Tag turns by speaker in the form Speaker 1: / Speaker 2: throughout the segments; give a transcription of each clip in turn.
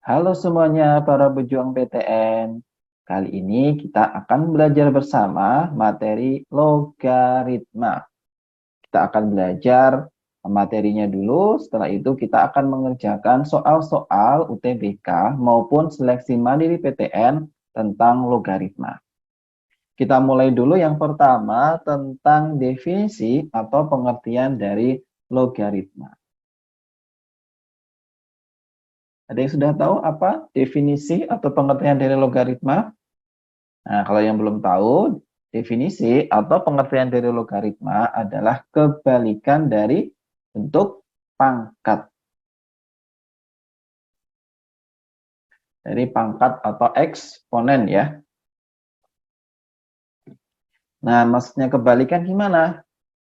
Speaker 1: Halo semuanya para pejuang PTN. Kali ini kita akan belajar bersama materi logaritma. Kita akan belajar materinya dulu, setelah itu kita akan mengerjakan soal-soal UTBK maupun seleksi mandiri PTN tentang logaritma. Kita mulai dulu yang pertama tentang definisi atau pengertian dari logaritma. Ada yang sudah tahu apa definisi atau pengertian dari logaritma? Nah, kalau yang belum tahu, definisi atau pengertian dari logaritma adalah kebalikan dari bentuk pangkat. Dari pangkat atau eksponen ya. Nah, maksudnya kebalikan gimana?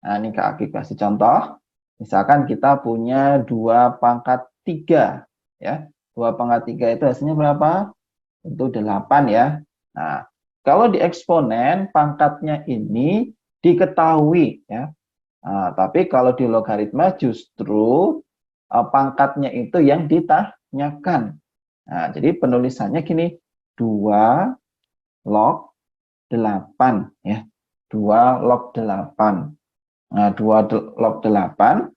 Speaker 1: Nah, ini Kak Aki kasih contoh. Misalkan kita punya 2 pangkat 3. Ya. 2 pangkat 3 itu hasilnya berapa? Tentu 8 ya. Nah, kalau di eksponen pangkatnya ini diketahui ya. Nah, tapi kalau di logaritma justru pangkatnya itu yang ditanyakan. Nah, jadi penulisannya gini, 2 log 8 ya. 2 log 8. Nah, 2 log 8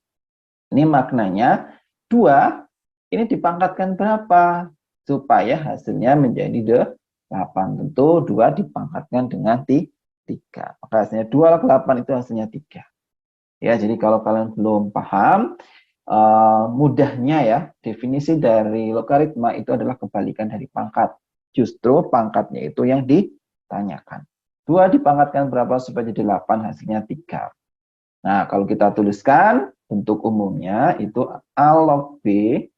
Speaker 1: ini maknanya 2 ini dipangkatkan berapa? Supaya hasilnya menjadi 8. Tentu 2 dipangkatkan dengan 3. Maka hasilnya 2 log 8 itu hasilnya 3. Ya, jadi kalau kalian belum paham, mudahnya ya, definisi dari logaritma itu adalah kebalikan dari pangkat. Justru pangkatnya itu yang ditanyakan. 2 dipangkatkan berapa supaya jadi 8, hasilnya 3. Nah, kalau kita tuliskan, bentuk umumnya itu A log B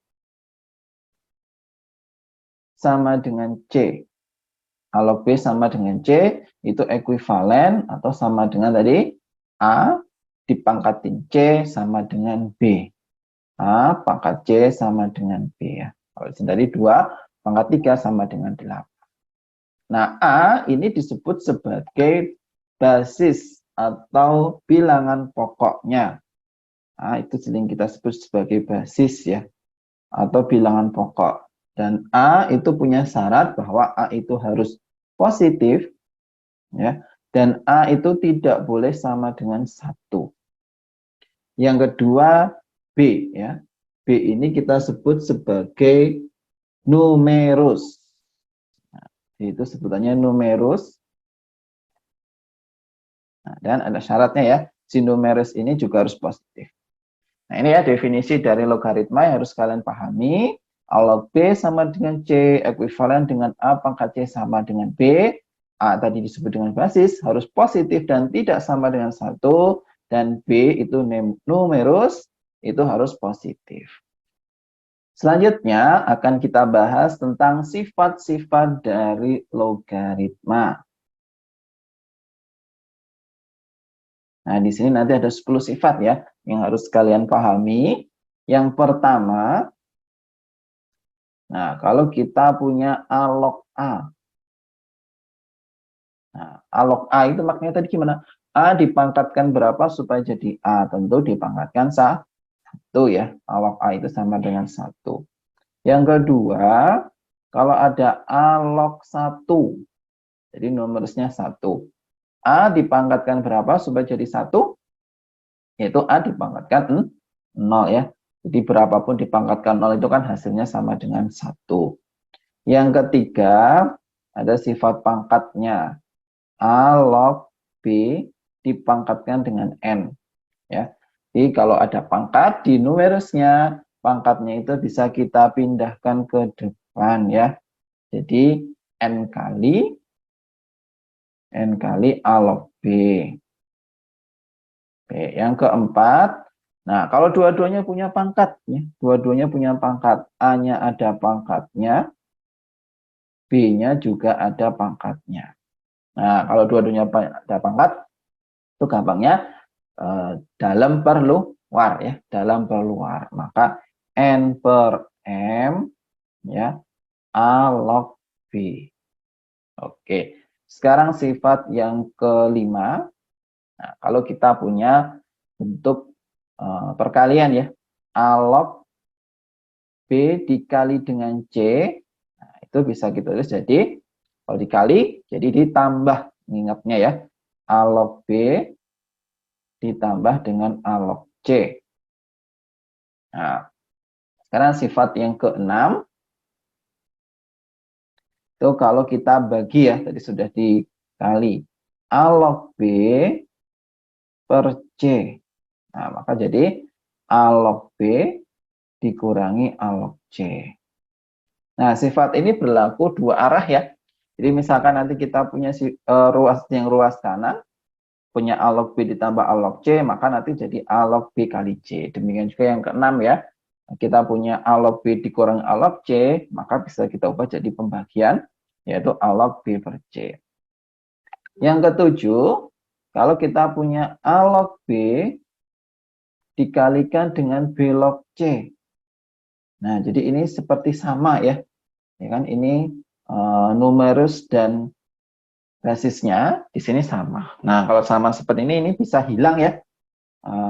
Speaker 1: sama dengan C. A log B sama dengan C, itu ekuivalen atau sama dengan tadi A dipangkatin C sama dengan B. A pangkat C sama dengan B ya. Kalau tadi 2 pangkat 3 sama dengan 8. Nah, A ini disebut sebagai basis atau bilangan pokoknya. Nah, itu sering kita sebut sebagai basis ya, atau bilangan pokok. Dan A itu punya syarat bahwa A itu harus positif ya, dan A itu tidak boleh sama dengan 1. Yang kedua B ya. B ini kita sebut sebagai numerus. Nah, itu sebutannya numerus. Nah, dan ada syaratnya ya, si numerus ini juga harus positif. Nah, ini ya definisi dari logaritma yang harus kalian pahami. A log B sama dengan C, ekuivalen dengan A pangkat C sama dengan B. A tadi disebut dengan basis, harus positif dan tidak sama dengan 1. Dan B itu numerus, itu harus positif. Selanjutnya akan kita bahas tentang sifat-sifat dari logaritma. Nah, di sini nanti ada 10 sifat ya yang harus kalian pahami. Yang pertama, nah kalau kita punya A log A. Nah, A log A itu maknanya tadi gimana? A dipangkatkan berapa supaya jadi A? Tentu dipangkatkan 1 ya. A log A itu sama dengan 1. Yang kedua, kalau ada A log 1, jadi numerusnya 1. A dipangkatkan berapa supaya jadi 1? Yaitu A dipangkatkan 0 ya. Jadi berapapun dipangkatkan 0 itu kan hasilnya sama dengan 1. Yang ketiga, ada sifat pangkatnya. A log B dipangkatkan dengan N. Ya. Jadi kalau ada pangkat di numerusnya, pangkatnya itu bisa kita pindahkan ke depan ya. Jadi N kali A log B. Oke, yang keempat, nah kalau dua-duanya punya pangkat, ya, dua-duanya punya pangkat, A-nya ada pangkatnya, B-nya juga ada pangkatnya. Nah, kalau dua-duanya ada pangkat, itu gampangnya dalam per luar ya, dalam per luar. Maka N per M ya, A log B. Oke, sekarang sifat yang kelima. Nah, kalau kita punya bentuk perkalian ya, A log dikali dengan C, nah, itu bisa kita tulis jadi, kalau dikali, jadi ditambah, ingatnya ya, A log B ditambah dengan A log C. Nah, sekarang sifat yang keenam, itu kalau kita bagi ya, tadi sudah dikali A log B per C. Nah, maka jadi A log B dikurangi A log C. Nah, sifat ini berlaku dua arah ya. Jadi misalkan nanti kita punya ruas kanan, punya A log B ditambah A log C, maka nanti jadi A log B kali C. Demikian juga yang keenam ya. Kita punya A log B dikurangi A log C, maka bisa kita ubah jadi pembagian, yaitu A log B per C. Yang ketujuh, kalau kita punya A log B dikalikan dengan B log C. Nah, jadi ini seperti sama ya. Ya kan, ini numerus dan basisnya di sini sama. Nah, kalau sama seperti ini bisa hilang ya.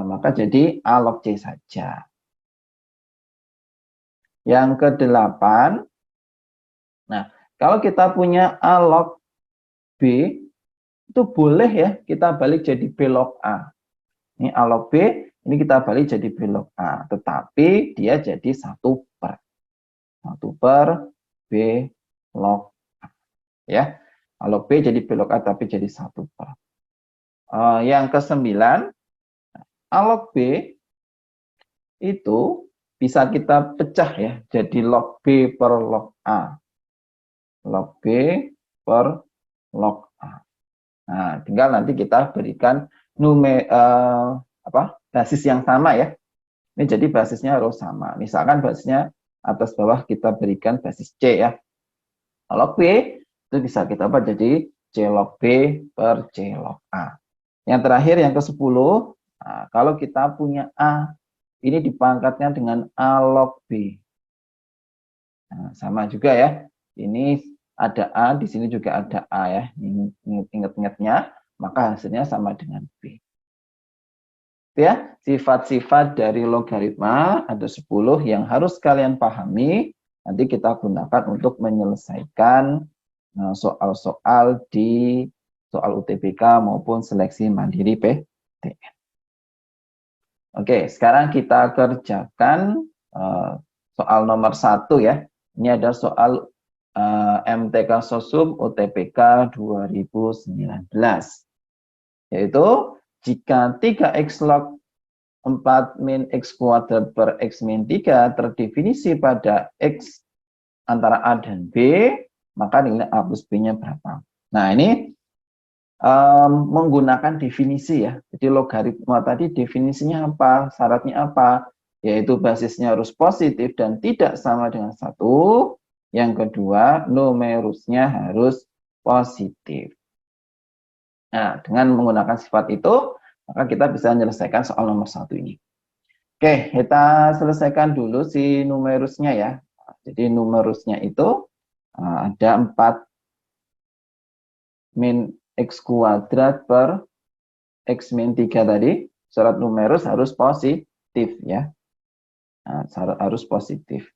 Speaker 1: Maka jadi A log C saja. Yang kedelapan, nah, kalau kita punya A log B, itu boleh ya kita balik jadi B log A. Ini A log B, ini kita balik jadi B log A. Tetapi dia jadi 1 per B log A. Ya, A log B jadi B log A, tapi jadi 1 per. Yang kesembilan, A log B itu bisa kita pecah ya, jadi log B per log A. Log B per log A. Nah, tinggal nanti kita berikan basis yang sama ya. Ini jadi basisnya harus sama. Misalkan basisnya atas bawah kita berikan basis C ya. Log B itu bisa kita ubah jadi C log B per C log A. Yang terakhir yang ke-10, nah, kalau kita punya A, ini dipangkatnya dengan A log B. Nah, sama juga ya. Ini ada A, di sini juga ada A ya. Ingat-ingatnya, maka hasilnya sama dengan B. Ya, sifat-sifat dari logaritma ada 10 yang harus kalian pahami. Nanti kita gunakan untuk menyelesaikan soal-soal di soal UTBK maupun seleksi mandiri PTN. Oke, sekarang kita kerjakan soal nomor 1 ya. Ini ada soal MTK Sosum UTBK 2019. Yaitu jika 3x log 4 min x kuadrat per x min 3 terdefinisi pada x antara A dan B, maka nilai A plus B-nya berapa? Nah, ini menggunakan definisi ya. Jadi logaritma tadi definisinya apa? Syaratnya apa? Yaitu basisnya harus positif dan tidak sama dengan 1. Yang kedua, numerusnya harus positif. Nah, dengan menggunakan sifat itu, maka kita bisa menyelesaikan soal nomor 1 ini. Oke, kita selesaikan dulu si numerusnya ya. Jadi numerusnya itu ada 4 min x kuadrat per x min 3 tadi. Syarat numerus harus positif ya. Nah, syarat harus positif.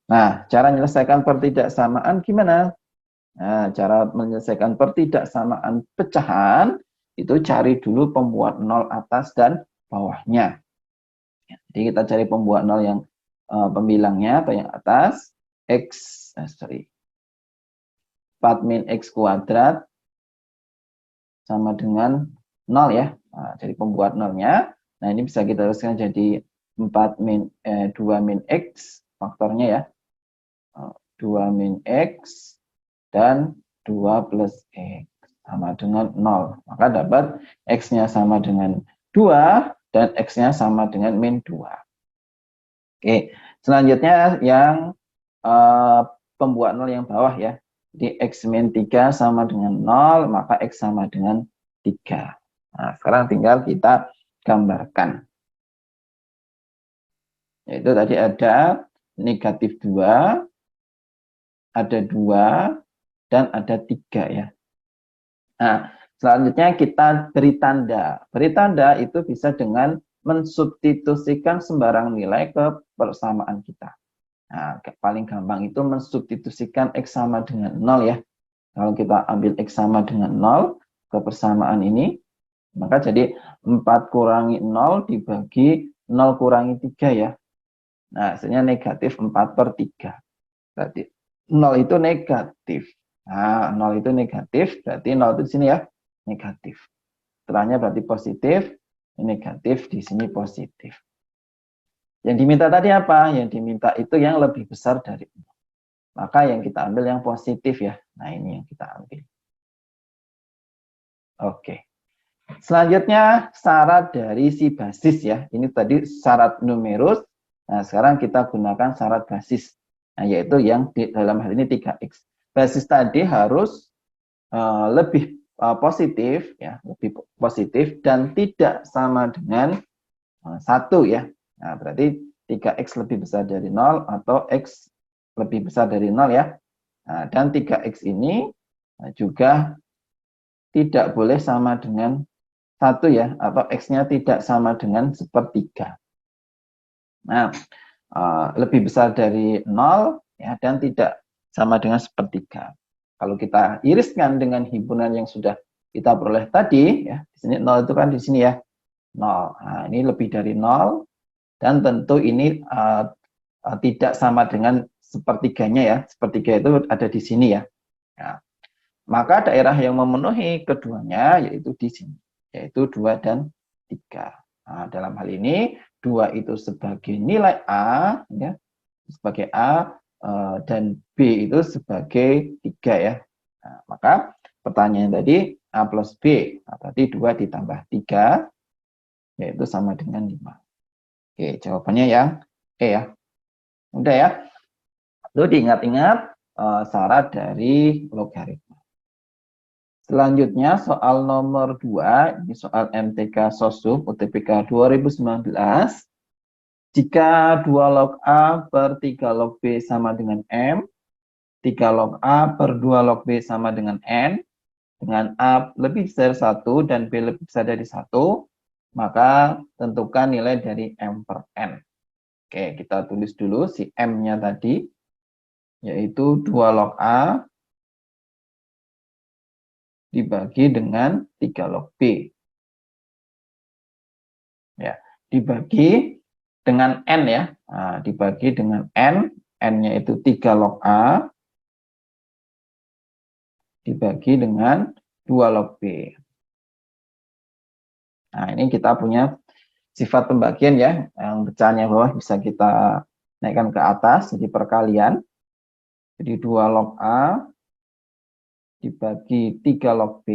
Speaker 1: Nah, cara menyelesaikan pertidaksamaan gimana? Nah, cara menyelesaikan pertidaksamaan pecahan itu cari dulu pembuat nol atas dan bawahnya. Jadi kita cari pembuat nol yang pembilangnya atau yang atas, 4 min x kuadrat sama dengan 0 ya. Nah, jadi pembuat nolnya. Nah, ini bisa kita tuliskan jadi 2 min x faktornya ya. 2 min x dan 2 plus x sama dengan 0. Maka dapat x-nya sama dengan 2 dan x-nya sama dengan min 2. Oke, selanjutnya yang pembuat 0 yang bawah ya. Jadi x min 3 sama dengan 0, maka x sama dengan 3. Nah, sekarang tinggal kita gambarkan. Yaitu tadi ada negatif 2, ada 2, dan ada 3 ya. Nah, selanjutnya kita beri tanda. Beri tanda itu bisa dengan mensubstitusikan sembarang nilai ke persamaan kita. Nah, paling gampang itu mensubstitusikan X sama dengan 0 ya. Kalau kita ambil X sama dengan 0 ke persamaan ini, maka jadi 4 kurangi 0 dibagi 0 kurangi 3 ya. Nah, hasilnya negatif 4/3. Berarti 0 itu negatif. Nah, 0 itu negatif, berarti 0 itu di sini ya, negatif. Setelahnya berarti positif, negatif, di sini positif. Yang diminta tadi apa? Yang diminta itu yang lebih besar dari 0. Maka yang kita ambil yang positif ya. Nah, ini yang kita ambil. Oke. Selanjutnya syarat dari si basis ya. Ini tadi syarat numerus. Nah, sekarang kita gunakan syarat basis. Nah, yaitu yang dalam hal ini 3x. Basis tadi harus lebih positif ya, lebih positif dan tidak sama dengan 1 ya. Nah, berarti 3x lebih besar dari 0 atau x lebih besar dari 0 ya. Nah, dan 3x ini juga tidak boleh sama dengan 1 ya, atau x-nya tidak sama dengan 1/3. Nah, lebih besar dari 0 ya, dan tidak sama dengan 1/3. Kalau kita iriskan dengan himpunan yang sudah kita peroleh tadi ya, di sini 0 itu kan di sini ya, 0. Nah, ini lebih dari 0 dan tentu ini tidak sama dengan 1/3-nya ya. 1/3 itu ada di sini ya. Nah, maka daerah yang memenuhi keduanya yaitu di sini, yaitu 2 dan 3. Nah, dalam hal ini 2 itu sebagai nilai A ya, sebagai A, dan B itu sebagai 3 ya. Nah, maka pertanyaan tadi A plus B, nah, berarti 2 ditambah 3 yaitu sama dengan 5. Oke, jawabannya yang E ya. Udah ya. Lalu diingat-ingat syarat dari logaritma. Selanjutnya soal nomor 2, ini soal MTK Sosum UTBK 2019. Jika 2 log A per 3 log B sama dengan M, 3 log A per 2 log B sama dengan N, dengan A lebih besar 1 dan B lebih besar dari 1, maka tentukan nilai dari M per N. Oke, kita tulis dulu si M-nya tadi, yaitu 2 log A dibagi dengan 3 log B. Ya, dibagi dengan N ya, nah, dibagi dengan N, N-nya itu 3 log A, dibagi dengan 2 log B. Nah, ini kita punya sifat pembagian ya, yang pecahnya bawah bisa kita naikkan ke atas, jadi perkalian. Jadi 2 log A dibagi 3 log B,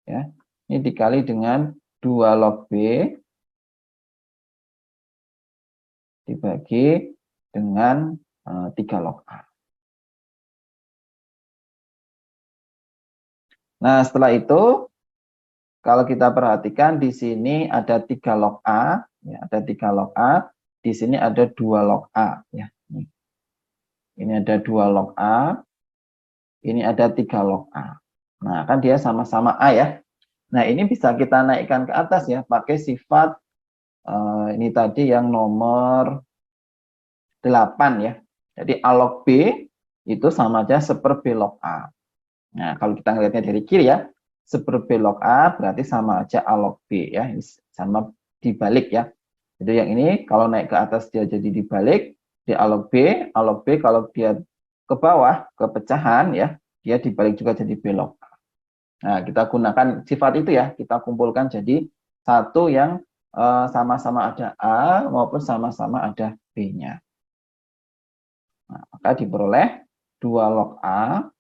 Speaker 1: ya, ini dikali dengan 2 log B, dibagi dengan 3 log A. Nah, setelah itu, kalau kita perhatikan di sini ada 3 log A, ya, ada 3 log A, di sini ada 2 log A, ya. Ini ada 2 log A, ini ada 3 log A. Nah, kan dia sama-sama A ya. Nah, ini bisa kita naikkan ke atas ya, pakai sifat ini tadi yang nomor 8 ya. Jadi A log B itu sama aja 1/B log A. Nah, kalau kita ngelihatnya dari kiri ya, 1/B log A berarti sama aja A log B ya, sama dibalik ya. Jadi yang ini kalau naik ke atas dia jadi dibalik, di A log B kalau dia ke bawah, ke pecahan ya, dia dibalik juga jadi B log A. Nah, kita gunakan sifat itu ya, kita kumpulkan jadi satu yang sama-sama ada A maupun sama-sama ada B-nya. Nah, maka diperoleh 2 log A.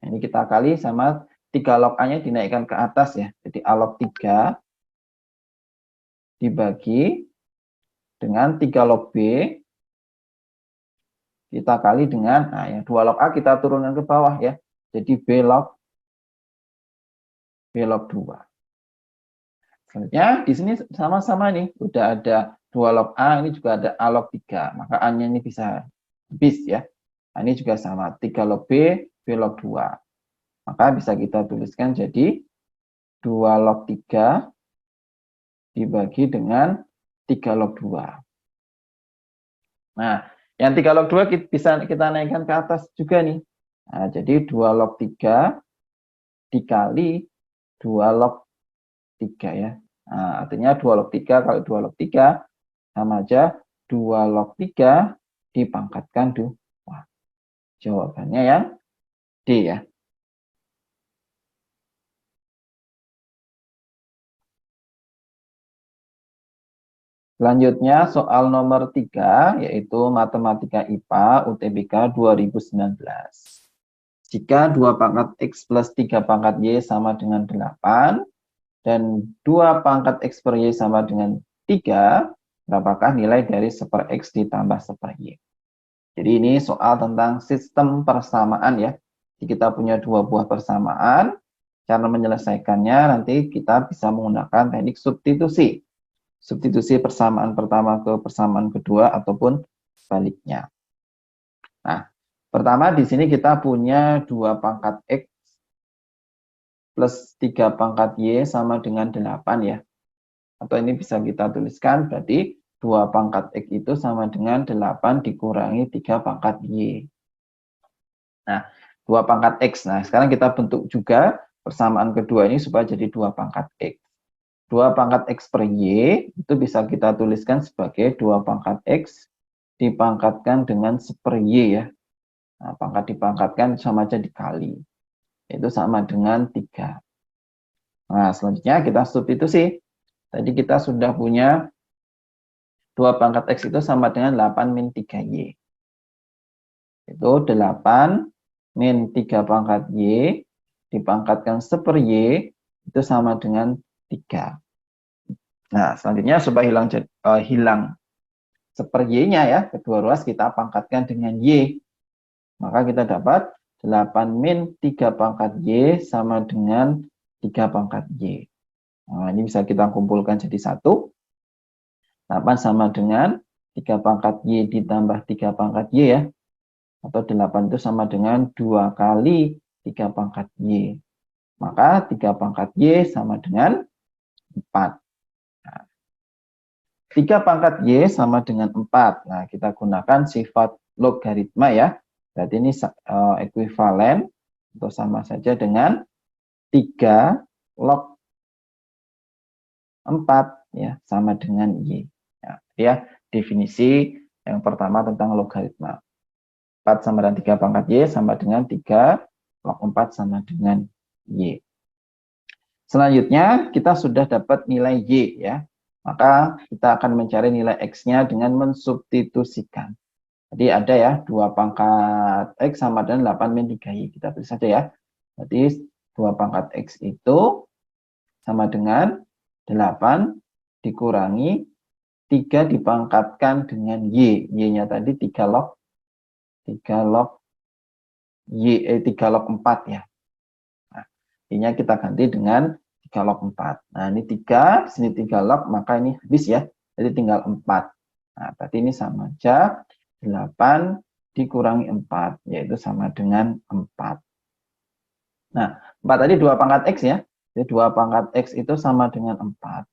Speaker 1: Ini kita kali sama 3 log A-nya dinaikkan ke atas ya. Jadi A log 3 dibagi dengan 3 log B. Kita kali dengan, nah yang 2 log A kita turunkan ke bawah ya. Jadi B log 2. Selanjutnya di sini sama-sama nih. Udah ada 2 log A, ini juga ada A log 3. Maka A-nya ini bisa bis ya. Nah, ini juga sama. 3 log B, B log 2. Maka bisa kita tuliskan jadi 2 log 3 dibagi dengan 3 log 2. Nah, yang 3 log 2 bisa kita naikkan ke atas juga nih. Nah, jadi 2 log 3 dikali 2 log 3 ya. Nah, artinya 2 log 3 kali 2 log 3 sama aja 2 log 3 dipangkatkan 2. Jawabannya yang D ya. Selanjutnya soal nomor 3 yaitu Matematika IPA UTBK 2019. Jika 2 pangkat X plus 3 pangkat Y sama dengan 8 dan 2 pangkat X per Y sama dengan 3, berapakah nilai dari 1 X ditambah 1 Y? Jadi ini soal tentang sistem persamaan ya. Jadi kita punya 2 buah persamaan, cara menyelesaikannya nanti kita bisa menggunakan teknik substitusi. Substitusi persamaan pertama ke persamaan kedua ataupun sebaliknya. Nah, pertama di sini kita punya 2 pangkat X plus 3 pangkat Y sama dengan 8 ya. Atau ini bisa kita tuliskan berarti 2 pangkat X itu sama dengan 8 dikurangi 3 pangkat Y. Nah, 2 pangkat X. Nah, sekarang kita bentuk juga persamaan kedua ini supaya jadi 2 pangkat X. 2 pangkat X per Y itu bisa kita tuliskan sebagai 2 pangkat X dipangkatkan dengan 1 Y ya. Nah, pangkat dipangkatkan sama aja dikali. Itu sama dengan 3. Nah, selanjutnya kita substitusi. Tadi kita sudah punya 2 pangkat X itu sama dengan 8 min 3Y. Itu 8 min 3 pangkat Y dipangkatkan 1 Y itu sama dengan 3. Nah, selanjutnya supaya hilang 1 Y-nya ya, kedua ruas kita pangkatkan dengan Y. Maka kita dapat 8 min 3 pangkat Y sama dengan 3 pangkat Y. Nah, ini bisa kita kumpulkan jadi 1. 8 sama dengan 3 pangkat Y ditambah 3 pangkat Y ya. Atau 8 itu sama dengan 2 kali 3 pangkat Y. Maka 3 pangkat Y sama dengan 4. 3 pangkat Y sama dengan 4. Nah, kita gunakan sifat logaritma ya. Berarti ini ekuivalen atau sama saja dengan 3 log 4 ya, sama dengan Y. Ya, definisi yang pertama tentang logaritma. 4 sama dengan 3 pangkat Y sama dengan 3 log 4 sama dengan Y. Selanjutnya kita sudah dapat nilai Y ya. Maka kita akan mencari nilai X-nya dengan mensubstitusikan. Jadi ada ya 2 pangkat X sama dengan 8 min 3Y. Kita tulis saja ya. Jadi 2 pangkat X itu sama dengan 8 dikurangi 3 dipangkatkan dengan Y. Y-nya tadi 3 log Y, 3 log 4 ya. Nah, Y-nya kita ganti dengan 3 log 4. Nah, ini 3, di sini 3 log, maka ini habis ya. Jadi tinggal 4. Nah, berarti ini sama aja 8 dikurangi 4, yaitu sama dengan 4. Nah, 4 tadi 2 pangkat X ya. Jadi 2 pangkat X itu sama dengan 4.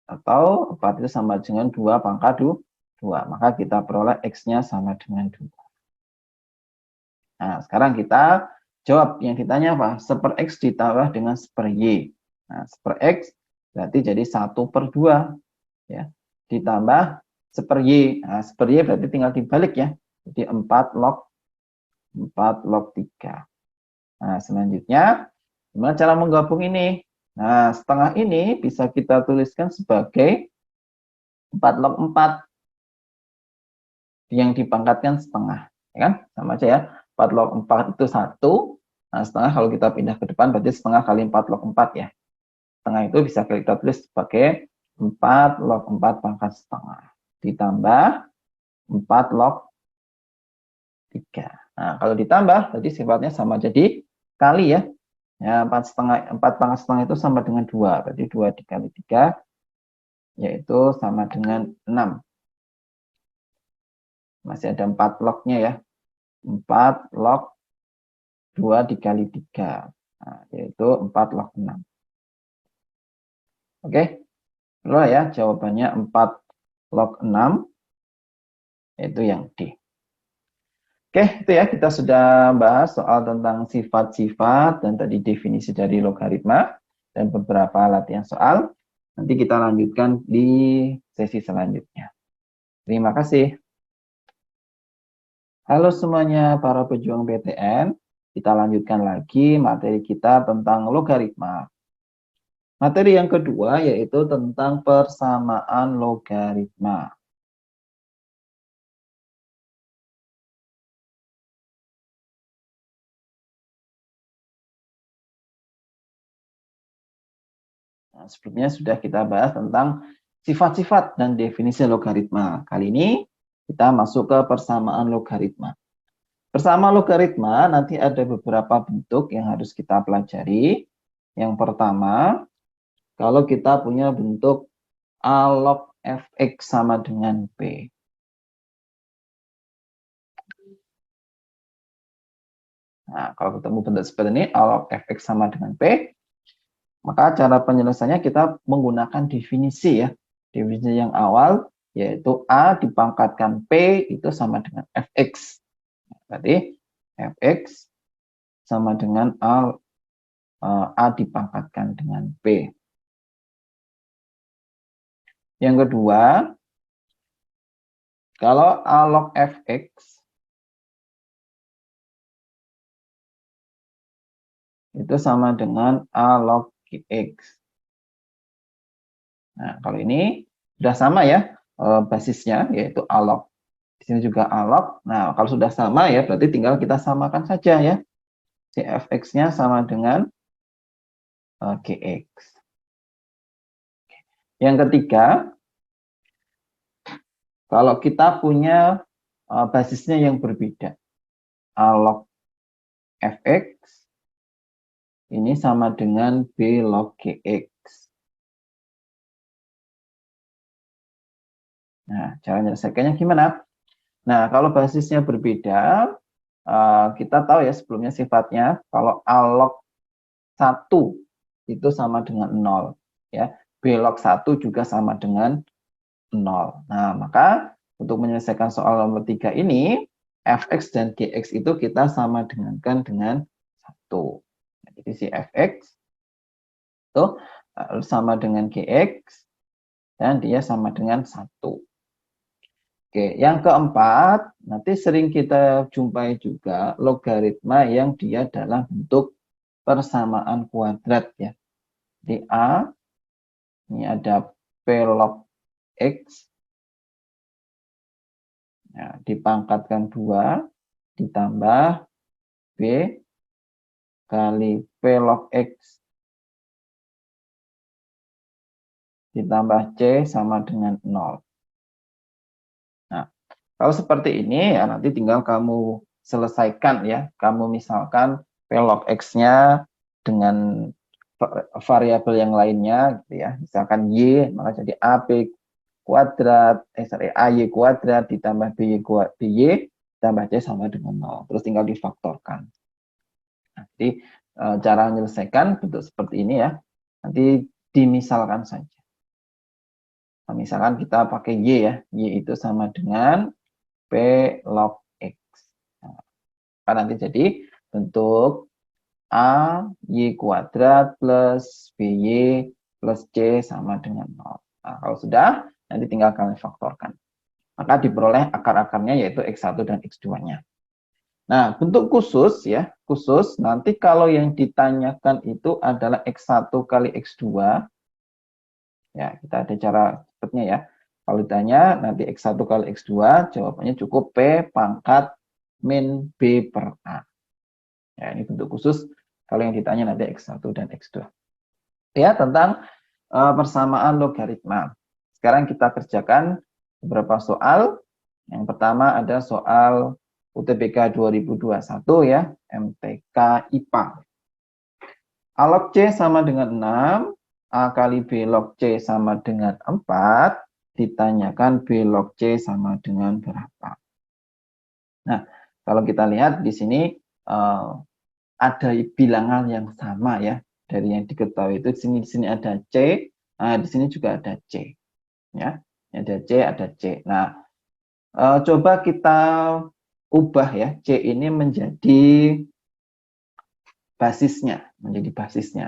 Speaker 1: Atau 4 itu sama dengan 2 pangkat 2. Maka kita peroleh X-nya sama dengan 2. Nah, sekarang kita jawab yang ditanya apa? 1/X ditambah dengan 1/Y. Nah, 1/X berarti jadi 1/2 ya. Ditambah 1/Y. Nah, 1/Y berarti tinggal dibalik ya. Jadi 4 log 3. Nah, selanjutnya gimana cara menggabung ini? Nah, setengah ini bisa kita tuliskan sebagai 4 log 4 yang dipangkatkan setengah. Ya kan? Sama aja ya. 4 log 4 itu 1. Nah, setengah kalau kita pindah ke depan berarti setengah kali 4 log 4 ya. Setengah itu bisa kita tulis sebagai 4 log 4 pangkat setengah. Ditambah 4 log 3. Nah, kalau ditambah berarti sifatnya sama jadi kali ya. Ya, 4 pangkat setengah itu sama dengan 2. Berarti 2 dikali 3 yaitu sama dengan 6. Masih ada 4 lognya ya. 4 log 2 dikali 3. Nah, yaitu 4 log 6. Oke. Lalu ya jawabannya 4 log 6 yaitu yang D. Oke, itu ya, kita sudah bahas soal tentang sifat-sifat dan tadi definisi dari logaritma dan beberapa latihan soal. Nanti kita lanjutkan di sesi selanjutnya. Terima kasih. Halo semuanya para pejuang PTN, kita lanjutkan lagi materi kita tentang logaritma. Materi yang kedua yaitu tentang persamaan logaritma. Nah, sebelumnya sudah kita bahas tentang sifat-sifat dan definisi logaritma. Kali ini kita masuk ke persamaan logaritma. Persamaan logaritma nanti ada beberapa bentuk yang harus kita pelajari. Yang pertama, kalau kita punya bentuk A log fx sama dengan P. Nah, kalau ketemu bentuk seperti ini, A log fx sama dengan P, maka cara penyelesaiannya kita menggunakan definisi ya. Definisi yang awal, yaitu A dipangkatkan P itu sama dengan fx. Berarti fx sama dengan A dipangkatkan dengan P. Yang kedua, kalau A log fx itu sama dengan A log gx. Nah, kalau ini sudah sama ya basisnya, yaitu A log. Di sini juga A log. Nah, kalau sudah sama ya, berarti tinggal kita samakan saja ya. Si fx-nya sama dengan gx. Yang ketiga, kalau kita punya basisnya yang berbeda. A log fx ini sama dengan B log gx. Nah, cara menyelesaikannya gimana? Nah, kalau basisnya berbeda, kita tahu ya sebelumnya sifatnya, kalau A log 1 itu sama dengan 0. Ya. B log 1 juga sama dengan 0. Nah, maka untuk menyelesaikan soal nomor 3 ini, fx dan gx itu kita sama dengankan dengan 1. Jadi si fx itu sama dengan gx, dan dia sama dengan 1. Oke, yang keempat, nanti sering kita jumpai juga logaritma yang dia dalam bentuk persamaan kuadrat ya. Di A, ini ada P log X, ya, dipangkatkan 2, ditambah B kali P log X, ditambah C sama dengan 0. Nah, kalau seperti ini ya nanti tinggal kamu selesaikan ya. Kamu misalkan P log X-nya dengan variabel yang lainnya gitu ya. Misalkan Y maka jadi AP kuadrat, AY kuadrat ditambah BY tambah C sama dengan 0. Terus tinggal difaktorkan. Jadi cara menyelesaikan bentuk seperti ini ya. Nanti dimisalkan saja. Nah, misalkan kita pakai Y ya. Y itu sama dengan P log X. Nah, nanti jadi bentuk A Y kuadrat plus BY plus C sama dengan 0. Nah, kalau sudah, nanti tinggal kalian faktorkan. Maka diperoleh akar-akarnya yaitu X1 dan X2-nya. Nah, bentuk khusus ya, khusus nanti kalau yang ditanyakan itu adalah X1 kali X2, ya kita ada cara cepatnya ya. Kalau ditanya nanti X1 kali X2, jawabannya cukup P pangkat min B per A. Ya, ini bentuk khusus kalau yang ditanya nanti X1 dan X2. Ya, tentang persamaan logaritma. Sekarang kita kerjakan beberapa soal. Yang pertama ada soal UTBK 2021 ya, MTK IPA. A log C sama dengan 6, A kali B log C sama dengan 4, ditanyakan B log C sama dengan berapa. Nah, kalau kita lihat di sini ada bilangan yang sama ya, dari yang diketahui itu di sini ada C, di sini juga ada C. Ya, ada C, ada C. Nah, Coba kita ubah ya, C ini menjadi basisnya,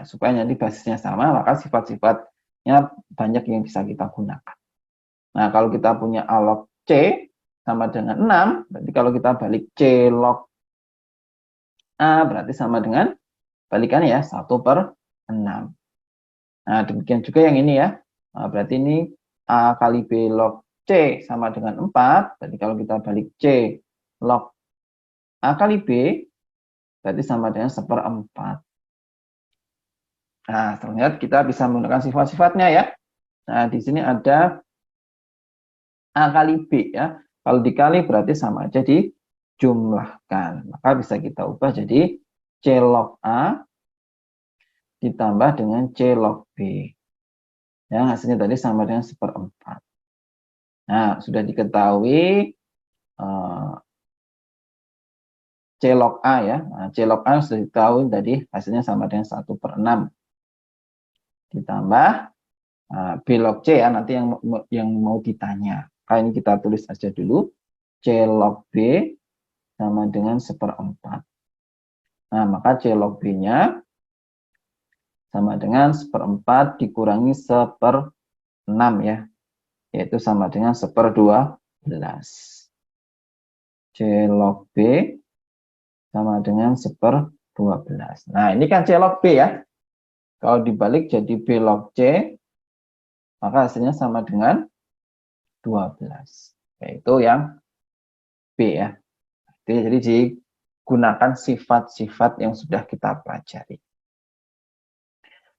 Speaker 1: supaya nanti basisnya sama, maka sifat-sifatnya banyak yang bisa kita gunakan. Nah, kalau kita punya A log C sama dengan 6, berarti kalau kita balik C log A berarti sama dengan balikannya ya 1/6. Nah, demikian juga yang ini ya. Nah, berarti ini A kali B log C sama dengan 4, berarti kalau kita balik C log A kali B berarti sama dengan 1/4. Nah, terlihat kita bisa menggunakan sifat-sifatnya ya. Nah, di sini ada A kali B ya. Kalau dikali berarti sama aja dijumlahkan. Maka bisa kita ubah jadi C log A ditambah dengan C log B. Ya, hasilnya tadi sama dengan 1/4. Nah, sudah diketahui C log A ya. Nah, C log A sudah diketahui tadi hasilnya sama dengan 1/6. Ditambah B log C ya, nanti yang mau ditanya. Nah, ini kita tulis aja dulu. C log B sama dengan 1/4. Nah, maka C log B-nya sama dengan 1/4 dikurangi 1/6 ya. Yaitu sama dengan 1/12. C log B sama dengan 1/12. Nah, ini kan C log B ya. Kalau dibalik jadi B log C, maka hasilnya sama dengan 12. Yaitu yang B ya. Jadi digunakan sifat-sifat yang sudah kita pelajari.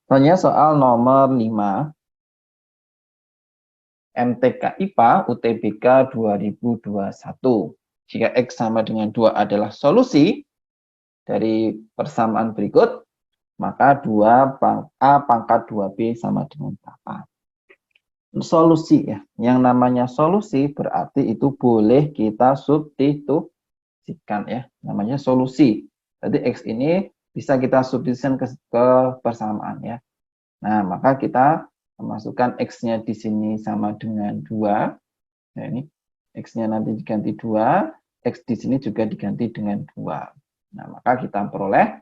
Speaker 1: Selanjutnya soal nomor 5. MTK IPA UTBK 2021. Jika X sama dengan 2 adalah solusi dari persamaan berikut, maka 2A pangkat 2B sama dengan berapa? Solusi ya. Yang namanya solusi berarti itu boleh kita substitusikan ya. Namanya solusi. Jadi X ini bisa kita substitusikan ke persamaan ya. Nah, maka kita memasukkan X-nya di sini sama dengan 2. Nah, ini X-nya nanti diganti 2, X di sini juga diganti dengan 2. Nah, maka kita peroleh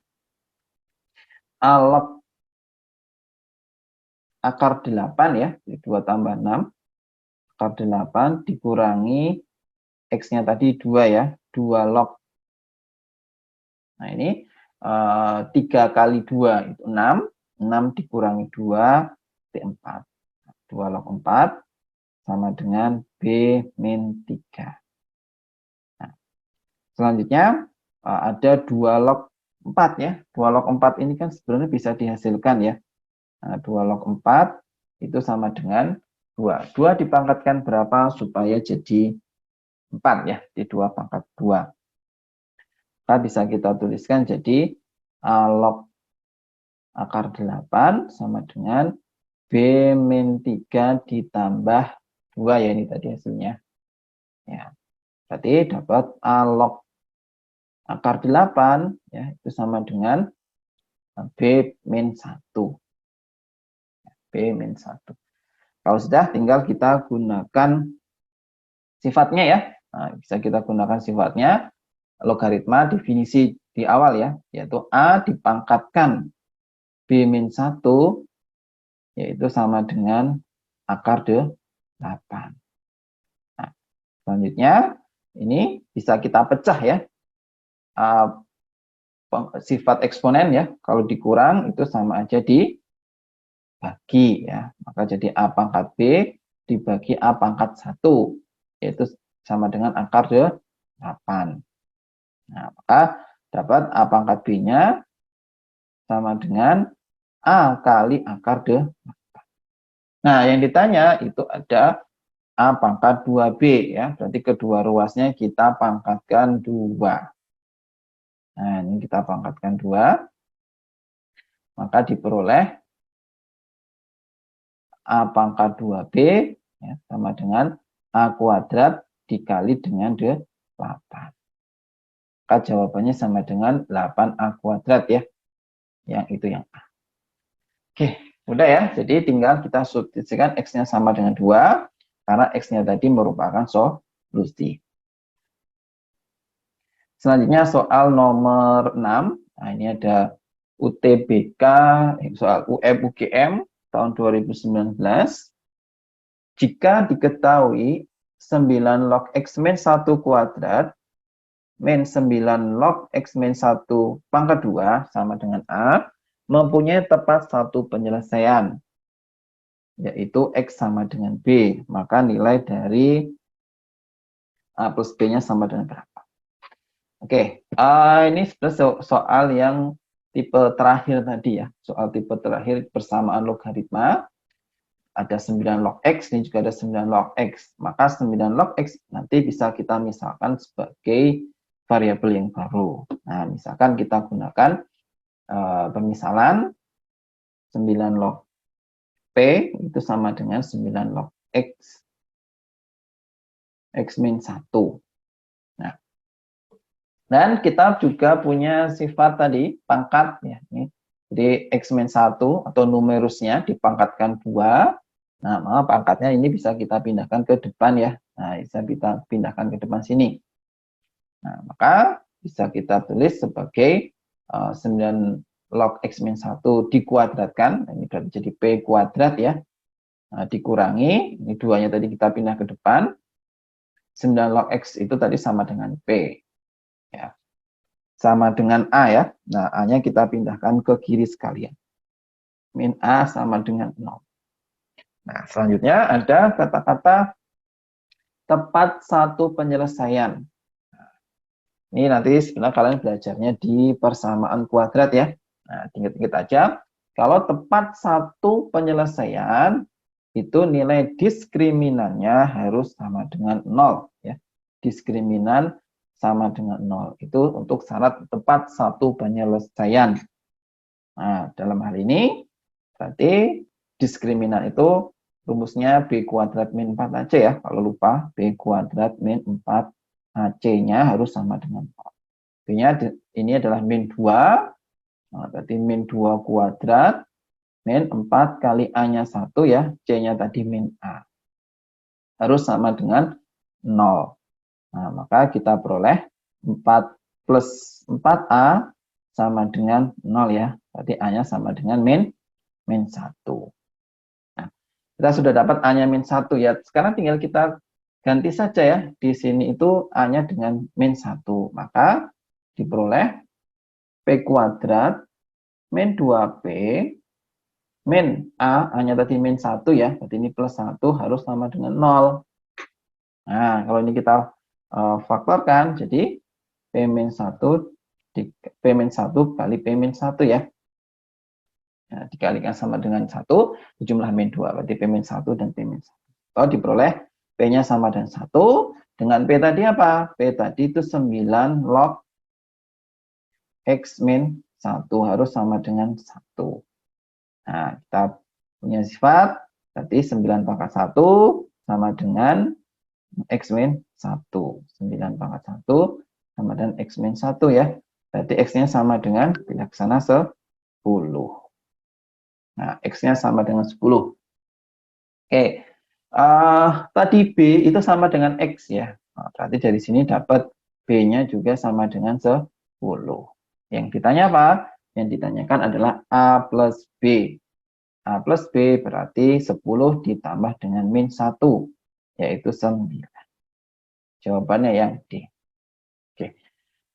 Speaker 1: A log akar 8 ya, 2 tambah 6, akar 8 dikurangi X-nya tadi 2 ya, 2 log. Nah, ini 3 kali 2 itu 6, 6 dikurangi 2, itu 4. 2 log 4 sama dengan B min 3. Nah, selanjutnya ada 2 log 4 ya. 2 log 4 ini kan sebenarnya bisa dihasilkan ya. Nah, 2 log 4 itu sama dengan 2. 2 dipangkatkan berapa supaya jadi 4 ya. Di 2 pangkat 2. Maka bisa kita tuliskan jadi A log akar 8 sama dengan B min 3 ditambah 2 ya, ini tadi hasilnya. Ya. Berarti dapat A log akar 8 ya, itu sama dengan B min 1. B min 1. Kalau sudah, tinggal kita gunakan sifatnya ya. Nah, bisa kita gunakan sifatnya. Logaritma definisi di awal ya, yaitu A dipangkatkan B min 1, yaitu sama dengan akar 8. Nah, selanjutnya, ini bisa kita pecah ya. Sifat eksponen ya, kalau dikurang itu sama aja dibagi ya. Maka jadi A pangkat B dibagi A pangkat 1, yaitu sama dengan akar 8. Nah, maka dapat A pangkat B-nya sama dengan A kali akar 8. Nah, yang ditanya itu ada A pangkat 2B ya. Berarti kedua ruasnya kita pangkatkan 2. Nah, ini kita pangkatkan 2. Maka diperoleh A pangkat 2B ya, sama dengan A kuadrat dikali dengan 8. Maka jawabannya sama dengan 8A kuadrat ya. Yang itu yang A. Oke, udah ya. Jadi tinggal kita substitusikan X-nya sama dengan 2. Karena X-nya tadi merupakan Lucy. Selanjutnya soal nomor 6. Nah, ini ada UTBK, soal UM-UGM tahun 2019. Jika diketahui 9 log X min 1 kuadrat min 9 log X min 1 pangkat 2 sama dengan A, mempunyai tepat satu penyelesaian, yaitu X sama dengan B. Maka nilai dari A plus B-nya sama dengan berapa? Oke, ini soal yang tipe terakhir tadi ya. Soal tipe terakhir persamaan logaritma. Ada 9 log X, ini juga ada 9 log X. Maka 9 log X nanti bisa kita misalkan sebagai variabel yang baru. Nah, misalkan kita gunakan pemisalan 9 log P itu sama dengan 9 log X. X min 1. Nah, dan kita juga punya sifat tadi, pangkat. Ya, ini. Jadi X min 1 atau numerusnya dipangkatkan 2. Nah, maka pangkatnya ini bisa kita pindahkan ke depan ya. Nah, bisa kita pindahkan ke depan sini. Nah, maka bisa kita tulis sebagai 9 log X min 1 dikuadratkan. Ini berarti jadi P kuadrat ya. Nah, dikurangi, ini 2-nya tadi kita pindah ke depan. 9 log X itu tadi sama dengan P. Ya. Sama dengan A ya. Nah, A-nya kita pindahkan ke kiri sekalian. Min A sama dengan 0. Nah, selanjutnya ada kata-kata tepat satu penyelesaian. Ini nanti sebenarnya kalian belajarnya di persamaan kuadrat ya. Nah, ingat-ingat aja. Kalau tepat satu penyelesaian, itu nilai diskriminannya harus sama dengan 0. Ya. Diskriminan sama dengan 0. Itu untuk syarat tepat satu penyelesaian. Nah, dalam hal ini, berarti diskriminan itu rumusnya B kuadrat min 4 AC ya. Kalau lupa, B kuadrat min 4 AC-nya harus sama dengan 0. B-nya ini adalah min 2. Nah, berarti min 2 kuadrat min 4 kali A-nya 1 ya. C-nya tadi min A. Harus sama dengan 0. Nah, maka kita peroleh 4 plus 4A sama dengan 0 ya. Berarti A-nya sama dengan min 1. Kita sudah dapat A-nya min 1 ya. Sekarang tinggal kita ganti saja ya. Di sini itu A-nya dengan min 1. Maka diperoleh P kuadrat min 2P min A, A-nya tadi min 1 ya. Berarti ini plus 1 harus sama dengan 0. Nah, kalau ini kita faktorkan, jadi P min 1 P min 1 kali P min 1 ya. Nah, dikalikan sama dengan 1, jumlah min 2, berarti P min 1 dan P min 1. Kalau diperoleh, P-nya sama dengan 1, dengan P tadi apa? P tadi itu 9 log X min 1, harus sama dengan 1. Nah, kita punya sifat, tadi 9 pangkat 1 sama dengan X min 1. 9 pangkat 1 sama dengan X min 1 ya. Berarti X-nya sama dengan, pindah ke sana 10. Nah, X-nya sama dengan 10. Oke, tadi B itu sama dengan X ya. Nah, berarti dari sini dapat B-nya juga sama dengan 10. Yang ditanya apa? Yang ditanyakan adalah A plus B. A plus B berarti 10 ditambah dengan min 1, yaitu 9. Jawabannya yang D. Oke,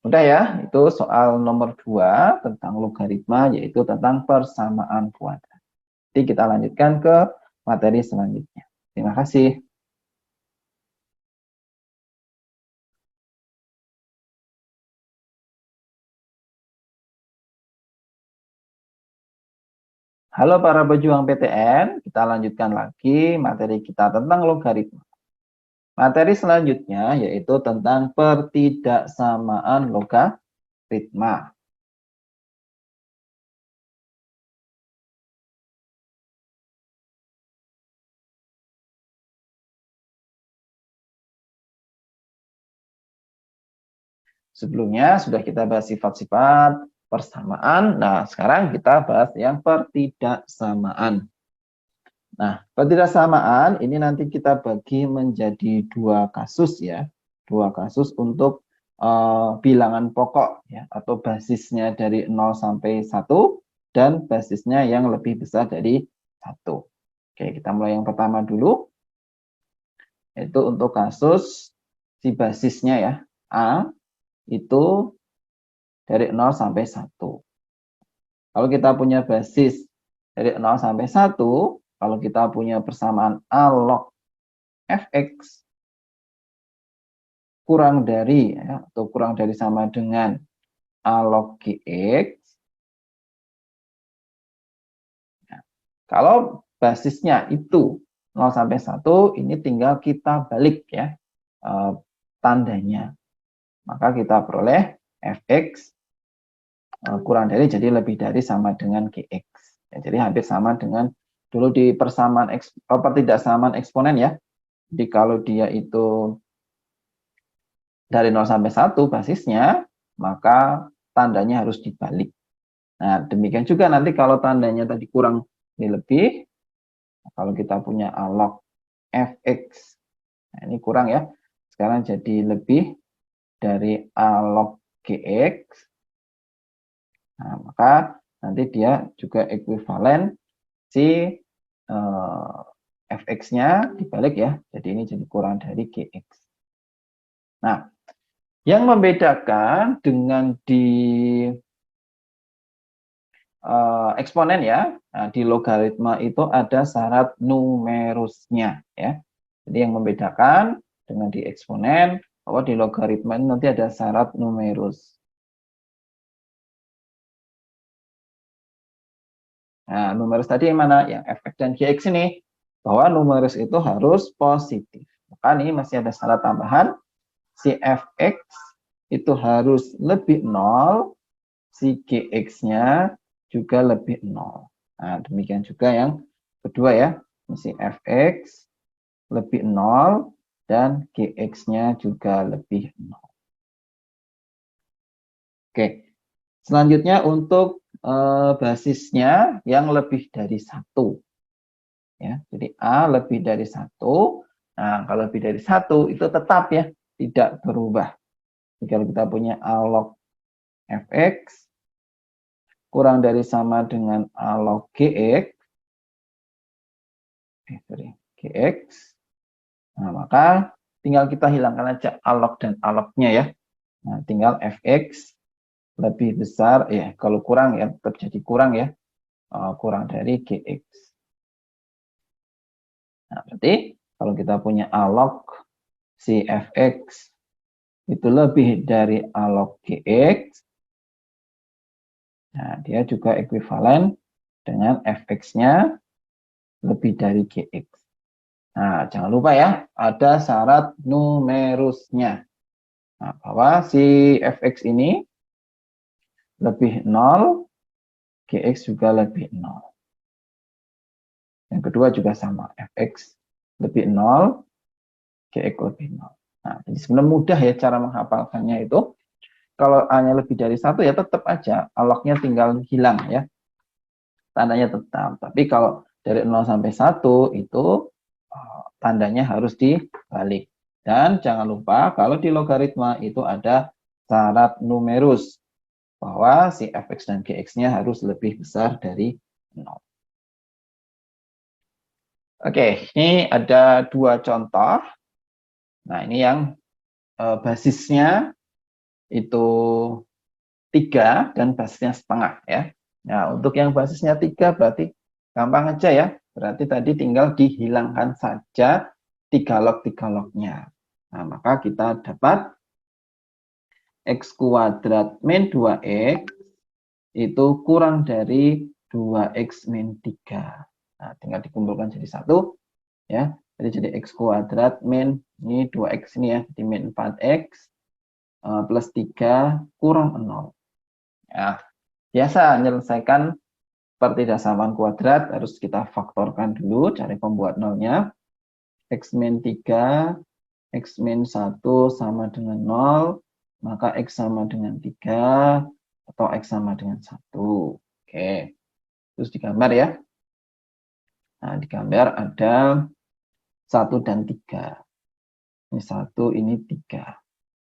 Speaker 1: udah ya, itu soal nomor 2 tentang logaritma, yaitu tentang persamaan kuadrat. Nanti kita lanjutkan ke materi selanjutnya. Terima kasih. Halo para pejuang PTN, kita lanjutkan lagi materi kita tentang logaritma. Materi selanjutnya yaitu tentang pertidaksamaan logaritma. Sebelumnya sudah kita bahas sifat-sifat persamaan. Nah, sekarang kita bahas yang pertidaksamaan. Nah, ketidaksamaan ini nanti kita bagi menjadi dua kasus ya. Dua kasus untuk bilangan pokok ya, atau basisnya dari 0 sampai 1 dan basisnya yang lebih besar dari 1. Oke, kita mulai yang pertama dulu. Itu untuk kasus si basisnya ya. A itu dari 0 sampai 1. Kalau kita punya basis dari 0 sampai 1, kalau kita punya persamaan A log fx kurang dari ya, atau kurang dari sama dengan A log gx. Nah, kalau basisnya itu 0 sampai 1, ini tinggal kita balik ya tandanya. Maka kita peroleh fx kurang dari jadi lebih dari sama dengan gx. Ya, jadi hampir sama dengan dulu di persamaan pertidaksamaan eksponen ya. Jadi kalau dia itu dari 0 sampai 1 basisnya, maka tandanya harus dibalik. Nah, demikian juga nanti kalau tandanya tadi kurang ini lebih, kalau kita punya A log fx, nah ini kurang ya, sekarang jadi lebih dari A log gx, nah maka nanti dia juga ekuivalen si fx-nya dibalik ya, jadi ini jadi kurang dari gx. Nah, yang membedakan dengan di eksponen ya, nah, di logaritma itu ada syarat numerusnya ya. Jadi yang membedakan dengan di eksponen bahwa di logaritma ini nanti ada syarat numerus. Nah, numerus tadi yang mana? Yang fx dan gx ini. Bahwa numerus itu harus positif. Maka ini masih ada syarat tambahan. Si fx itu harus lebih 0, si gx-nya juga lebih 0. Nah, demikian juga yang kedua ya. Si fx lebih 0 dan gx-nya juga lebih 0. Oke. Selanjutnya untuk basisnya yang lebih dari 1. Ya, jadi A lebih dari 1. Nah, kalau lebih dari 1 itu tetap ya, tidak berubah. Jadi kalau kita punya A log fx kurang dari sama dengan A log gx, gx, nah maka tinggal kita hilangkan aja A log dan A log-nya ya. Nah, tinggal fx lebih besar, ya kalau kurang ya tetap jadi kurang ya, kurang dari gx. Nah, berarti kalau kita punya A log si fx itu lebih dari A log gx, nah dia juga ekuivalen dengan fx-nya lebih dari gx. Nah, jangan lupa ya, ada syarat numerusnya. Nah, bahwa si fx ini lebih 0, gx juga lebih 0. Yang kedua juga sama, fx lebih 0, gx lebih 0. Nah, jadi sebenarnya mudah ya cara menghafalkannya itu. Kalau A-nya lebih dari 1 ya tetap aja, A-log-nya tinggal hilang ya. Tandanya tetap. Tapi kalau dari 0 sampai 1 itu tandanya harus dibalik. Dan jangan lupa kalau di logaritma itu ada syarat numerus. Bahwa si fx dan gx-nya harus lebih besar dari 0. Oke, ini ada dua contoh. Nah, ini yang basisnya itu 3 dan basisnya setengah ya. Nah, untuk yang basisnya 3 berarti gampang aja ya. Berarti tadi tinggal dihilangkan saja 3 log-nya. Nah, maka kita dapat x kuadrat min 2x itu kurang dari 2x min 3. Nah, tinggal dikumpulkan jadi 1 ya. Jadi x kuadrat min ini 2x ini ya, jadi min 4x plus 3 kurang 0. Ya, biasa menyelesaikan pertidaksamaan kuadrat harus kita faktorkan dulu, cari pembuat nolnya. X min 3, X min 1 sama dengan 0, maka X sama dengan 3, atau X sama dengan 1. Oke, terus digambar ya. Nah, digambar ada 1 dan 3. Ini 1, ini 3.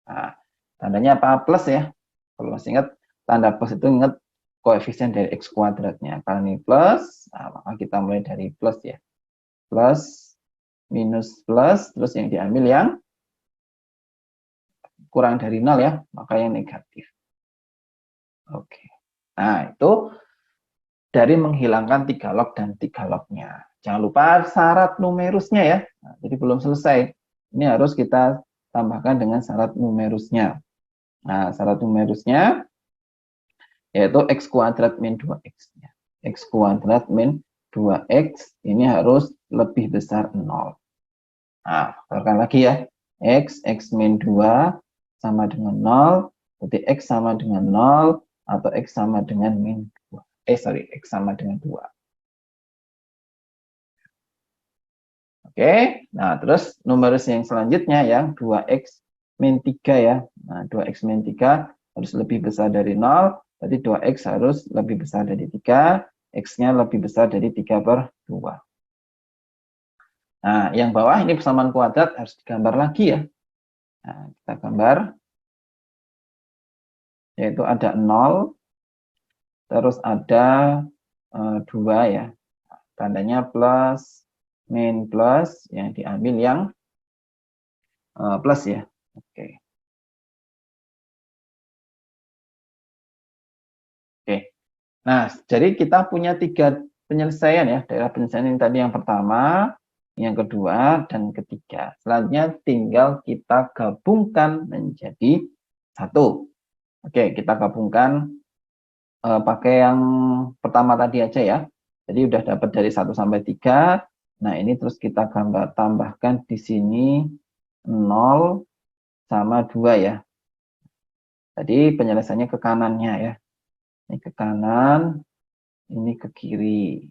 Speaker 1: Nah, tandanya apa? Plus ya. Kalau masih ingat, tanda plus itu ingat koefisien dari X kuadratnya. Kalau ini plus, nah, maka kita mulai dari plus ya. Plus, minus, plus, terus yang diambil yang kurang dari 0 ya, maka yang negatif. Oke. Nah, itu dari menghilangkan 3 log dan 3 lognya. Jangan lupa syarat numerusnya ya. Nah, jadi belum selesai. Ini harus kita tambahkan dengan syarat numerusnya. Nah, syarat numerusnya yaitu X kuadrat min 2X-nya. X kuadrat min 2X ini harus lebih besar 0. Nah, faktorkan lagi ya. X min 2 sama dengan 0, berarti X sama dengan 0, atau X sama dengan min 2. X sama dengan 2. Oke, nah terus numerus yang selanjutnya yang 2X min 3 ya. Nah, 2X min 3 harus lebih besar dari 0, berarti 2X harus lebih besar dari 3, X-nya lebih besar dari 3/2. Nah, yang bawah ini persamaan kuadrat harus digambar lagi ya. Nah, kita gambar, yaitu ada 0, terus ada 2 ya. Tandanya plus, min plus, yang diambil yang plus ya. Oke. Oke. Nah, jadi kita punya 3 penyelesaian ya. Daerah penyelesaian yang tadi yang pertama, yang kedua, dan ketiga. Selanjutnya tinggal kita gabungkan menjadi 1. Oke, kita gabungkan pakai yang pertama tadi aja ya. Jadi udah dapat dari 1 sampai 3. Nah, ini terus kita tambahkan di sini 0 sama 2 ya. Jadi penyelesaiannya ke kanannya ya. Ini ke kanan, ini ke kiri.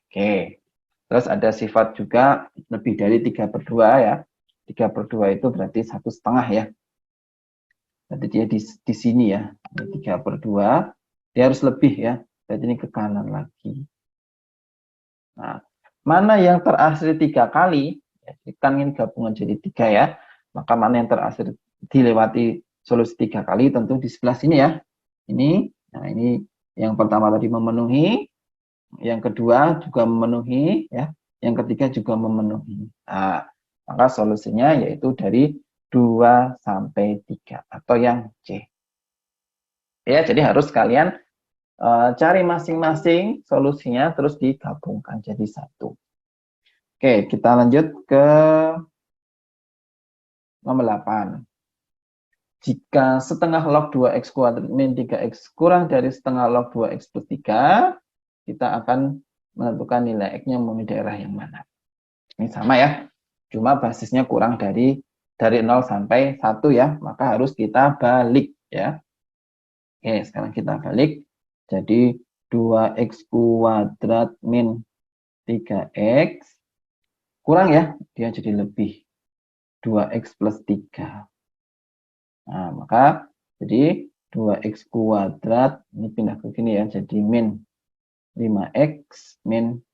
Speaker 1: Oke. Terus ada sifat juga lebih dari 3/2 ya. 3/2 itu berarti 1,5 ya. Berarti dia di sini ya. Ini 3/2. Dia harus lebih ya. Berarti ini ke kanan lagi. Nah, mana yang terakhir 3 kali, ya, kan ini gabungan jadi 3 ya, maka mana yang terakhir dilewati solusi 3 kali, tentu di sebelah sini ya. Nah ini yang pertama tadi memenuhi, yang kedua juga memenuhi, ya, yang ketiga juga memenuhi. Nah, maka solusinya yaitu dari 2 sampai 3 atau yang C. Ya, jadi harus kalian cari masing-masing solusinya terus digabungkan jadi 1. Oke, kita lanjut ke nomor 8. Jika setengah log 2x kuadrat min 3x kurang dari setengah log 2x plus 3, kita akan menentukan nilai x-nya mau di daerah yang mana. Ini sama ya, cuma basisnya kurang dari 0 sampai 1 ya, maka harus kita balik ya. Oke, sekarang kita balik. Jadi 2x kuadrat min 3x kurang ya, dia jadi lebih 2x plus 3. Nah, maka jadi 2x kuadrat, ini pindah ke sini ya, jadi min 5x min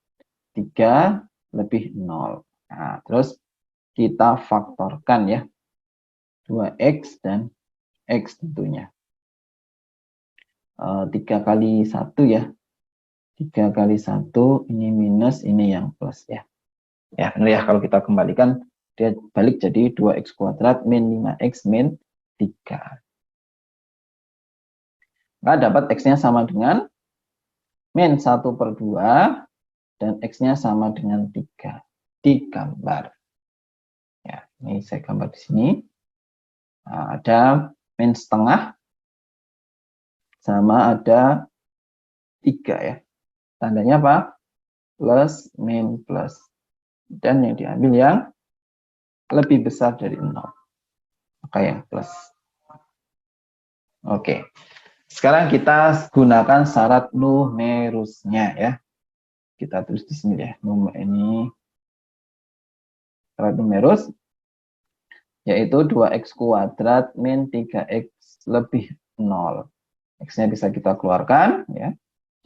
Speaker 1: 3 lebih 0. Nah, terus kita faktorkan ya, 2x dan x tentunya. 3 kali 1 ya, 3 kali 1, ini minus, ini yang plus ya. Ya, benar ya, kalau kita kembalikan, dia balik jadi 2x kuadrat min 5x min 3. Maka dapat x-nya sama dengan min 1/2 dan x-nya sama dengan 3. Digambar. Ya, ini saya gambar di sini. Nah, ada min setengah sama ada 3 ya. Tandanya apa? Plus, min, plus. Dan yang diambil yang lebih besar dari 0. Maka yang plus. Oke. Sekarang kita gunakan syarat numerusnya ya. Kita tulis di sini ya. Ini syarat numerus yaitu 2x kuadrat min 3x lebih 0. X-nya bisa kita keluarkan ya.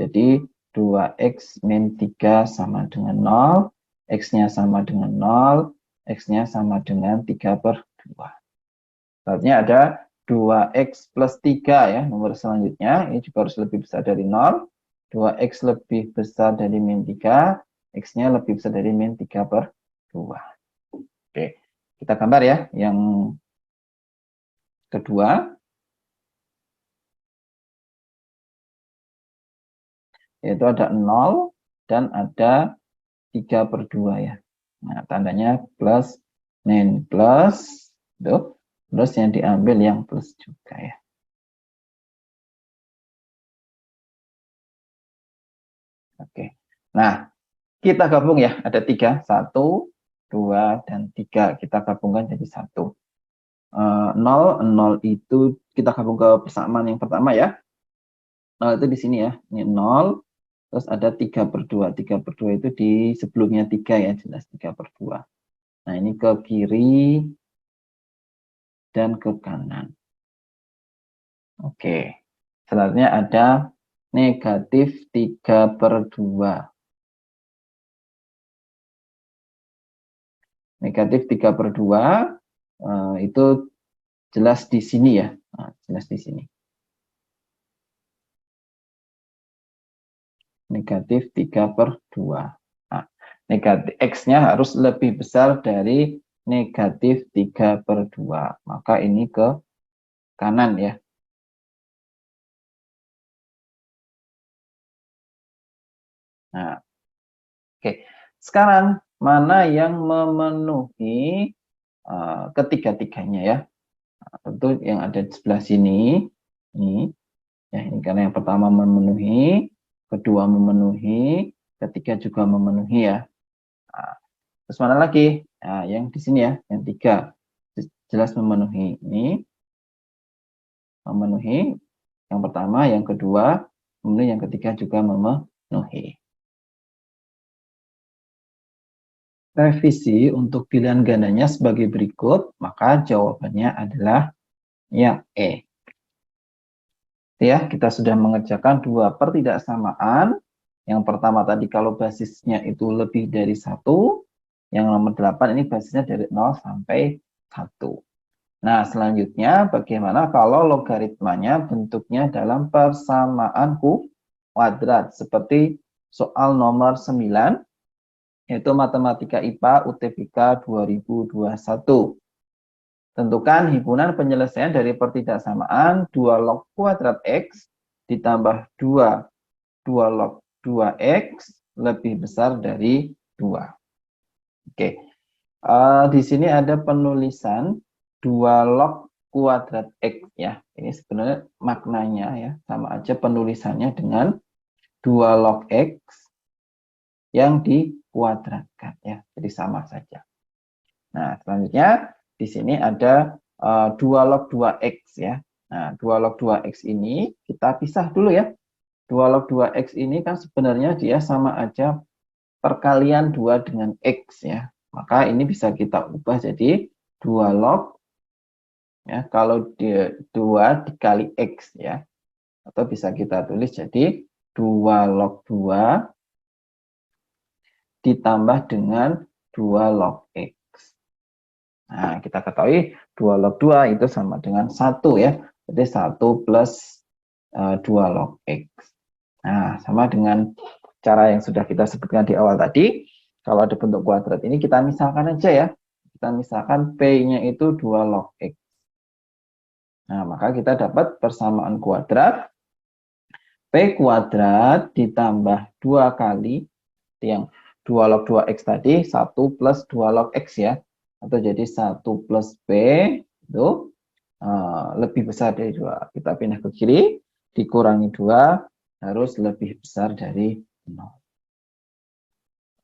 Speaker 1: Jadi 2x min 3 sama dengan 0, x-nya sama dengan 0, x-nya sama dengan 3 per 2. Artinya ada 2x plus 3 ya, nomor selanjutnya, ini juga harus lebih besar dari 0, 2x lebih besar dari min 3, x-nya lebih besar dari min 3 per 2. Oke, kita gambar ya, yang kedua, yaitu ada 0 dan ada 3 per 2 ya. Nah, tandanya plus, min, plus, tuh. Terus yang diambil yang plus juga ya. Oke, nah kita gabung ya, ada 3, 1, 2, dan 3. Kita gabungkan jadi 1. 0 itu kita gabung ke persamaan yang pertama ya. 0 itu di sini ya, ini 0. Terus ada 3 per 2. 3 per 2 itu di sebelumnya 3 ya, jelas 3 per 2. Nah, ini ke kiri dan ke kanan. Oke, selanjutnya ada negatif 3 per 2. Negatif 3 per 2 itu jelas di sini ya. Nah, jelas di sini. Negatif 3 per 2. Nah, negatif X-nya harus lebih besar dari negatif 3 per 2. Maka ini ke kanan ya. Nah, oke. Sekarang mana yang memenuhi ketiga-tiganya ya? Nah, tentu yang ada di sebelah sini. Ini, ya, ini karena yang pertama memenuhi, kedua memenuhi, ketiga juga memenuhi ya. Nah, terus mana lagi? Nah, yang di sini ya, yang 3 jelas memenuhi. Ini memenuhi yang pertama, yang kedua, kemudian yang ketiga juga memenuhi. Revisi untuk pilihan gandanya sebagai berikut, maka jawabannya adalah yang E. Ya, kita sudah mengerjakan dua pertidaksamaan. Yang pertama tadi kalau basisnya itu lebih dari 1, yang nomor 8 ini basisnya dari 0 sampai 1. Nah, selanjutnya bagaimana kalau logaritmanya bentuknya dalam persamaan kuadrat seperti soal nomor 9 yaitu Matematika IPA UTBK 2021. Tentukan himpunan penyelesaian dari pertidaksamaan 2 log kuadrat X ditambah 2 log 2X lebih besar dari 2. Oke, di sini ada penulisan 2 log kuadrat X ya. Ini sebenarnya maknanya ya, sama aja penulisannya dengan 2 log X yang dikuadratkan ya. Jadi sama saja. Nah, selanjutnya di sini ada 2 log 2X ya. Nah, 2 log 2X ini kita pisah dulu ya. 2 log 2X ini kan sebenarnya dia sama aja perkalian 2 dengan X ya. Maka ini bisa kita ubah jadi 2 log ya, kalau dia 2 dikali X ya. Atau bisa kita tulis jadi 2 log 2 ditambah dengan 2 log X. Nah, kita ketahui 2 log 2 itu sama dengan 1 ya. Jadi 1 plus 2 log X. Nah, sama dengan cara yang sudah kita sebutkan di awal tadi. Kalau ada bentuk kuadrat ini kita misalkan aja ya. Kita misalkan P-nya itu 2 log X. Nah, maka kita dapat persamaan kuadrat. P kuadrat ditambah 2 kali yang 2 log 2X tadi, 1 plus 2 log X ya. Atau jadi 1 plus P itu lebih besar dari 2. Kita pindah ke kiri, dikurangi 2 harus lebih besar dari 0.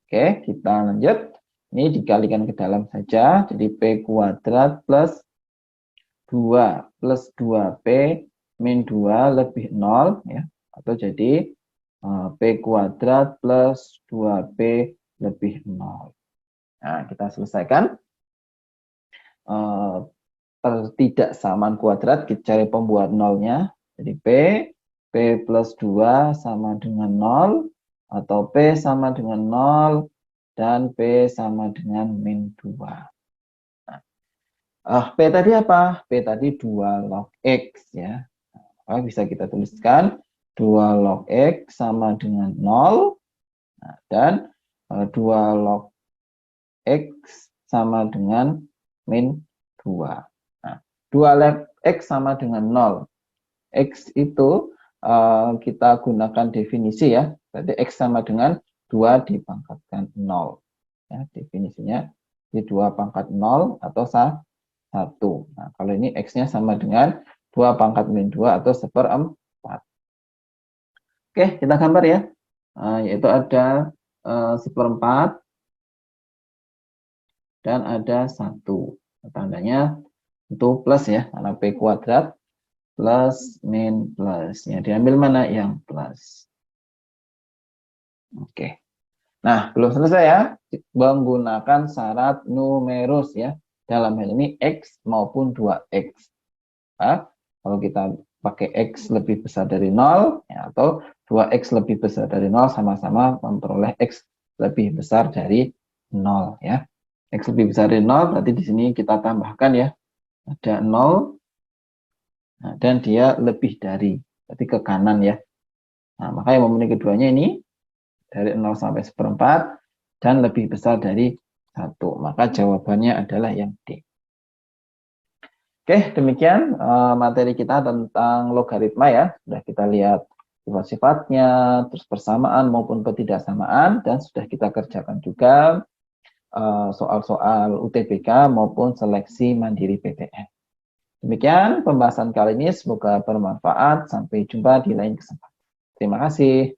Speaker 1: Oke, kita lanjut. Ini dikalikan ke dalam saja. Jadi P kuadrat plus 2 plus 2P min 2 lebih 0 ya. Atau jadi P kuadrat plus 2P lebih 0. Nah, kita selesaikan. Pertidaksamaan kuadrat, kita cari pembuat nolnya. Jadi P plus 2 sama dengan 0. atau P sama dengan 0 dan P sama dengan min 2. P tadi apa? P tadi 2 log X ya. Bisa kita tuliskan 2 log X sama dengan 0 dan 2 log X sama dengan min 2. Nah, 2 log X sama dengan 0. X itu kita gunakan definisi ya. Berarti X sama dengan 2 dipangkatkan 0. Ya, definisinya di 2 pangkat 0 atau 1. Nah, kalau ini X-nya sama dengan 2 pangkat min 2 atau 1/4. Oke, kita gambar ya. Yaitu ada 1/4 dan ada 1. Tandanya itu plus ya, karena P kuadrat plus min plus. Ya, diambil mana yang plus. Oke. Nah, belum selesai ya. Menggunakan syarat numerus ya. Dalam hal ini X maupun 2X. Nah, kalau kita pakai X lebih besar dari 0, ya, atau 2X lebih besar dari 0, sama-sama memperoleh X lebih besar dari 0 ya. X lebih besar dari 0, berarti di sini kita tambahkan ya. Ada 0, nah, dan dia lebih dari, berarti ke kanan ya. Nah, maka yang memenuhi keduanya ini dari 0 sampai 1/4 dan lebih besar dari 1. Maka jawabannya adalah yang D. Oke, demikian materi kita tentang logaritma ya. Sudah kita lihat sifat-sifatnya, terus persamaan maupun ketidaksamaan, dan sudah kita kerjakan juga soal-soal UTBK maupun seleksi mandiri PTN. Demikian pembahasan kali ini, semoga bermanfaat. Sampai jumpa di lain kesempatan. Terima kasih.